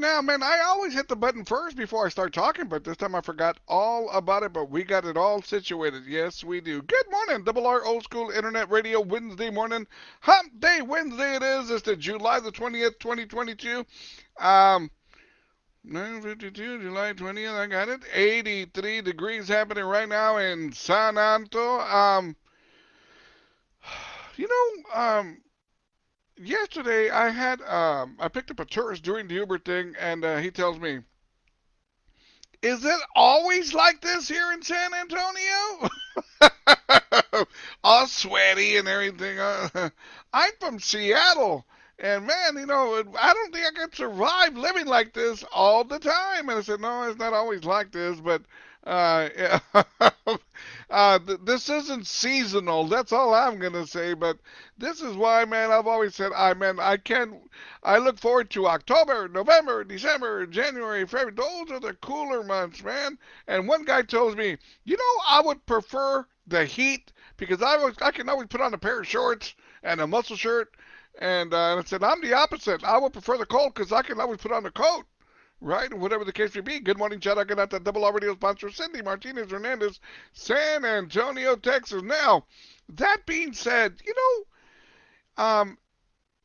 now, man, I always hit the button first before I start talking, but this time I forgot all about it, but we got it all situated. Yes, we do. Good morning, Double R Old School Internet Radio, Wednesday morning. Hump Day Wednesday it is. It's the July the 20th, 2022. 9:52, July 20th, I got it. 83 degrees happening right now in San Anto. You know, yesterday I picked up a tourist during the Uber thing, and he tells me, "Is it always like this here in San Antonio?" All sweaty and everything. I'm from Seattle, and man, I don't think I could survive living like this all the time. And I said, "No, it's not always like this, but yeah. This isn't seasonal. That's all I'm gonna say. But this is why, man, I've always said, I can't. I look forward to October, November, December, January, February. Those are the cooler months, man." And one guy tells me, I would prefer the heat because I can always put on a pair of shorts and a muscle shirt. And I said, I'm the opposite. I would prefer the cold because I can always put on a coat. Right, whatever the case may be. Good morning, shout out to Double R Radio sponsor Cindy Martinez Hernandez, San Antonio, Texas. Now, that being said,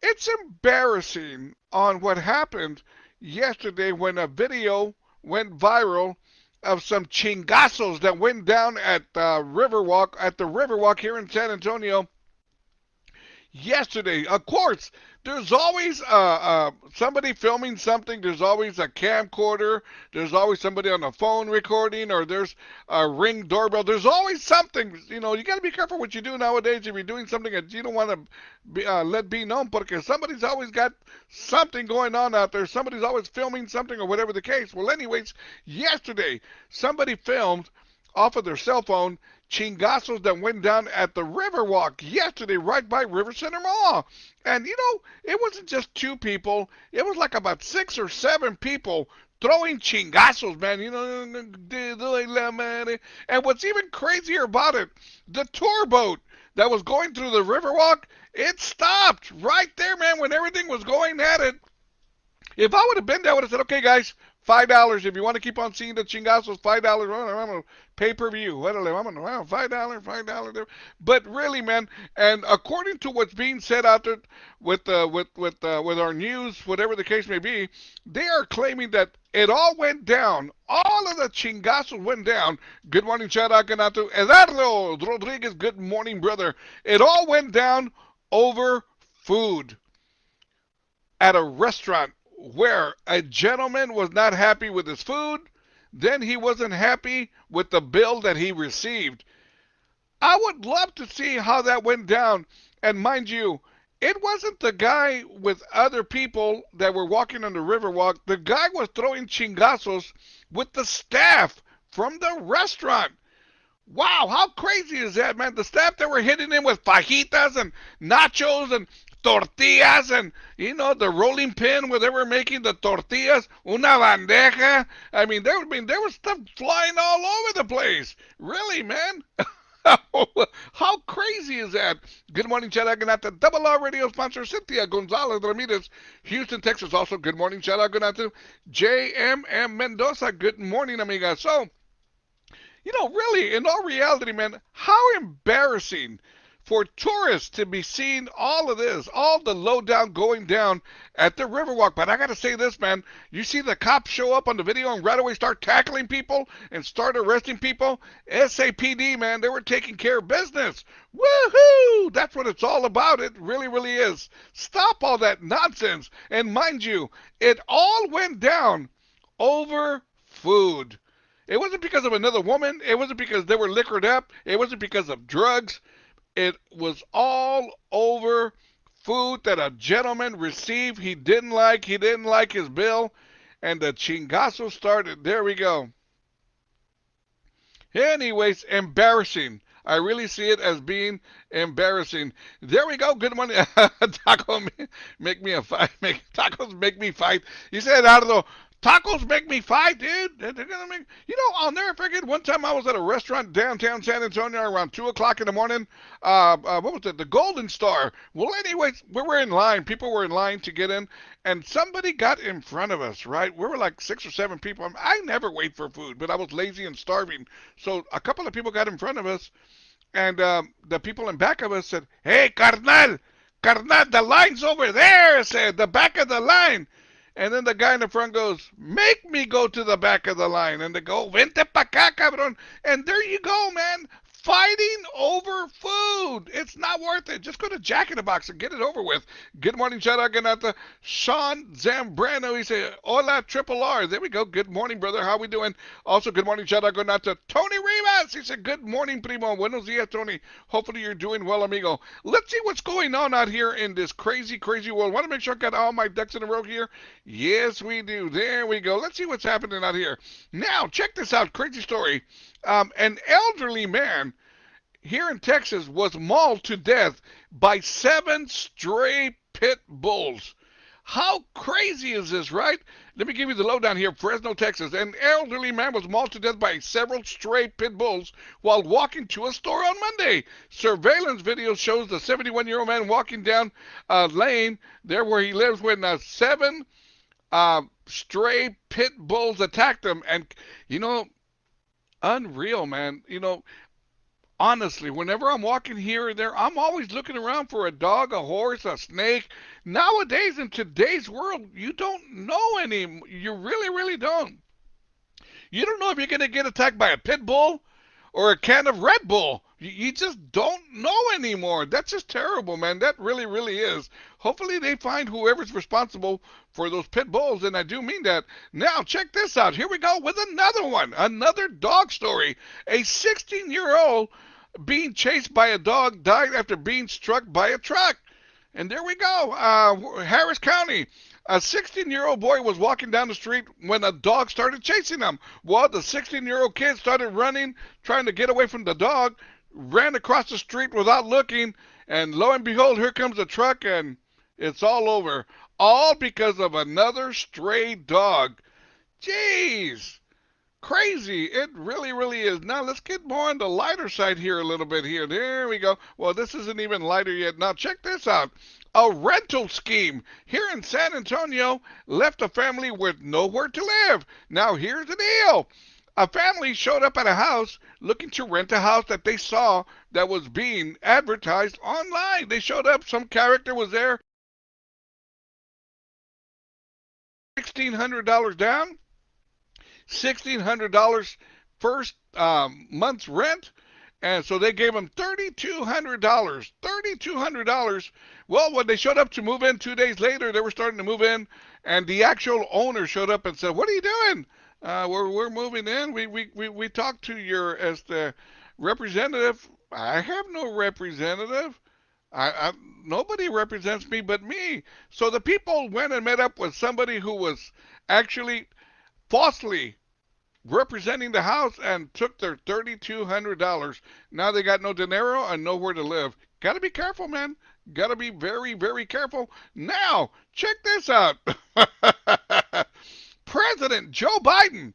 it's embarrassing on what happened yesterday when a video went viral of some chingazos that went down at the Riverwalk here in San Antonio yesterday. Of course, there's always somebody filming something. There's always a camcorder. There's always somebody on the phone recording, or there's a Ring doorbell. There's always something. You got to be careful what you do nowadays if you're doing something that you don't want to let be known, because somebody's always got something going on out there. Somebody's always filming something or whatever the case. Well, anyways, yesterday somebody filmed off of their cell phone chingazos that went down at the Riverwalk yesterday right by River Center Mall. And, it wasn't just two people. It was like about 6 or 7 people throwing chingazos, man. And what's even crazier about it, the tour boat that was going through the Riverwalk, it stopped right there, man, when everything was going at it. If I would have been there, I would have said, okay, guys, $5. If you want to keep on seeing the chingazos, $5. I'm going to pay-per-view. $5. But really, man, and according to what's being said out there with our news, whatever the case may be, they are claiming that it all went down. All of the chingazos went down. Good morning, shout out to Eduardo Rodriguez. Good morning, brother. It all went down over food at a restaurant where a gentleman was not happy with his food, then he wasn't happy with the bill that he received. I would love to see how that went down. And mind you, it wasn't the guy with other people that were walking on the Riverwalk. The guy was throwing chingazos with the staff from the restaurant. Wow, how crazy is that, man? The staff that were hitting him with fajitas and nachos and tortillas and, the rolling pin where they were making the tortillas, una bandeja. I mean, there was stuff flying all over the place. Really, man? How crazy is that? Good morning, shout out to Double R Radio sponsor Cynthia Gonzalez Ramirez, Houston, Texas. Also, good morning, shout out to JMM Mendoza. Good morning, amiga. So, really, in all reality, man, how embarrassing for tourists to be seeing all of this, all the lowdown going down at the Riverwalk. But I got to say this, man. You see the cops show up on the video and right away start tackling people and start arresting people? SAPD, man, they were taking care of business. Woohoo! That's what it's all about. It really, really is. Stop all that nonsense. And mind you, it all went down over food. It wasn't because of another woman. It wasn't because they were liquored up. It wasn't because of drugs. It was all over food that a gentleman received. He didn't like his bill, and the chingazo started. There we go. Anyways, embarrassing. I really see it as being embarrassing. There we go. Good morning. Taco make me a fight. Tacos make me fight. You said, Eduardo, Tacos make me fight, dude. They're gonna make. I'll never forget. One time I was at a restaurant downtown San Antonio around 2 o'clock in the morning. What was it? The Golden Star. Well, anyways, we were in line. People were in line to get in, and somebody got in front of us. Right? We were like 6 or 7 people. I never wait for food, but I was lazy and starving, so a couple of people got in front of us, and the people in back of us said, "Hey, carnal, carnal, the line's over there." Said the back of the line. And then the guy in the front goes, "Make me go to the back of the line." And they go, "Vente pa acá, cabrón." And there you go, man. Fighting over food. It's not worth it. Just go to Jack in the Box and get it over with. Good morning, shout out Ganata. Sean Zambrano, he said, "Hola, Triple R." There we go. Good morning, brother. How we doing? Also, good morning, shout out Ganata. Tony Rivas, he said, "Good morning, primo. Buenos dias, Tony. Hopefully you're doing well, amigo." Let's see what's going on out here in this crazy, crazy world. Want to make sure I got all my ducks in a row here? Yes, we do. There we go. Let's see what's happening out here. Now, check this out. Crazy story. An elderly man here in Texas was mauled to death by 7 stray pit bulls. How crazy is this, right? Let me give you the lowdown here. Fresno, Texas. An elderly man was mauled to death by several stray pit bulls while walking to a store on Monday. Surveillance video shows the 71-year-old man walking down a lane there where he lives when 7 stray pit bulls attacked him. And, unreal, man. Honestly, whenever I'm walking here or there, I'm always looking around for a dog, a horse, a snake. Nowadays, in today's world, you don't know any. You really, really don't. You don't know if you're going to get attacked by a pit bull or a can of Red Bull. You just don't know anymore. That's just terrible, man. That really, really is. Hopefully they find whoever's responsible for those pit bulls, and I do mean that. Now, check this out. Here we go with another one. Another dog story. A 16-year-old being chased by a dog died after being struck by a truck. And there we go. Harris County. A 16-year-old boy was walking down the street when a dog started chasing him. Well, the 16-year-old kid started running, trying to get away from the dog, ran across the street without looking, and lo and behold, here comes a truck, and it's all over. All because of another stray dog. Jeez. Crazy. It really, really is. Now, let's get more on the lighter side here a little bit here. There we go. Well, this isn't even lighter yet. Now, check this out. A rental scheme here in San Antonio left a family with nowhere to live. Now, here's the deal. A family showed up at a house looking to rent a house that they saw that was being advertised online. They showed up. Some character was there. $1,600 down. $1,600 first month's rent. And so they gave him $3,200. $3,200. Well, when they showed up to move in 2 days later, they were starting to move in, and the actual owner showed up and said, "What are you doing? We're moving in. We talked to your as the representative." "I have no representative. Nobody represents me but me." So the people went and met up with somebody who was actually falsely representing the house and took their $3,200. Now they got no dinero and nowhere to live. Got to be careful, man. Got to be very, very careful. Now, check this out. President Joe Biden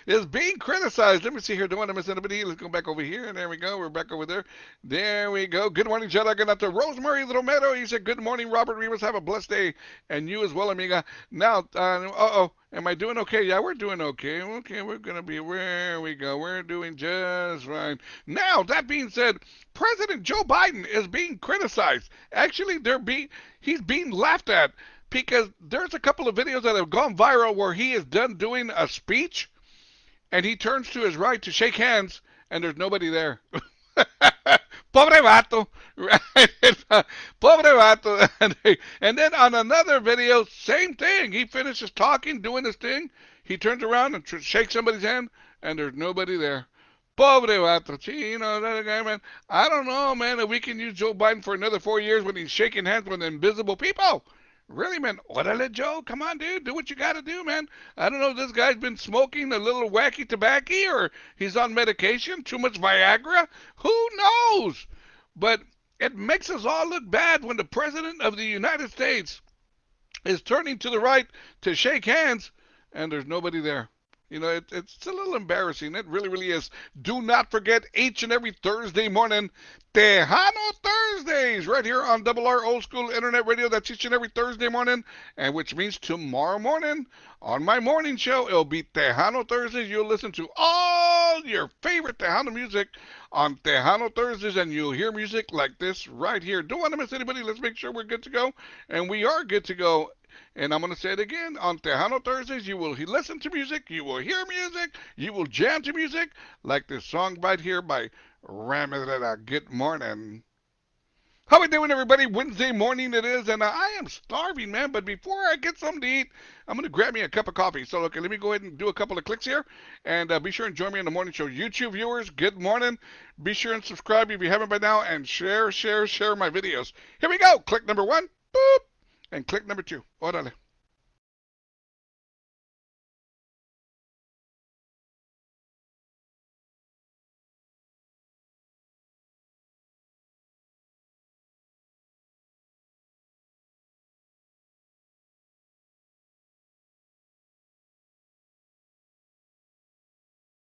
is being criticized. Let me see here. Don't want to miss anybody. Let's go back over here. And there we go. We're back over there. There we go. Good morning, Jedi. Good night to Rosemary Romero. He said, "Good morning, Robert Rivas. Have a blessed day." And you as well, amiga. Now, am I doing okay? Yeah, we're doing okay. Okay, we're going to be, where we go. We're doing just right. Now, that being said, President Joe Biden is being criticized. Actually, he's being laughed at, because there's a couple of videos that have gone viral where he is done doing a speech, and he turns to his right to shake hands, and there's nobody there. Pobre vato. Pobre vato. And then on another video, same thing. He finishes talking, doing his thing. He turns around and shakes somebody's hand, and there's nobody there. Pobre vato. Gee, that guy, man. I don't know, man, if we can use Joe Biden for another 4 years when he's shaking hands with invisible people. Really, man? Orale, Joe? Come on, dude. Do what you got to do, man. I don't know if this guy's been smoking a little wacky tobacco or he's on medication, too much Viagra. Who knows? But it makes us all look bad when the President of the United States is turning to the right to shake hands, and there's nobody there. It's a little embarrassing. It really, really is. Do not forget each and every Thursday morning, Tejano Thursdays, right here on Double R Old School Internet Radio. That's each and every Thursday morning, and which means tomorrow morning on my morning show, it'll be Tejano Thursdays. You'll listen to all your favorite Tejano music on Tejano Thursdays, and you'll hear music like this right here. Don't want to miss anybody. Let's make sure we're good to go, and we are good to go. And I'm going to say it again. On Tejano Thursdays, you will listen to music, you will hear music, you will jam to music, like this song right here by Ramirez. Good morning. How we doing, everybody? Wednesday morning it is, and I am starving, man. But before I get something to eat, I'm going to grab me a cup of coffee. So, okay, let me go ahead and do a couple of clicks here, and be sure and join me on the morning show. YouTube viewers, good morning. Be sure and subscribe if you haven't by now, and share my videos. Here we go. Click number one, boop, and click number two. Órale.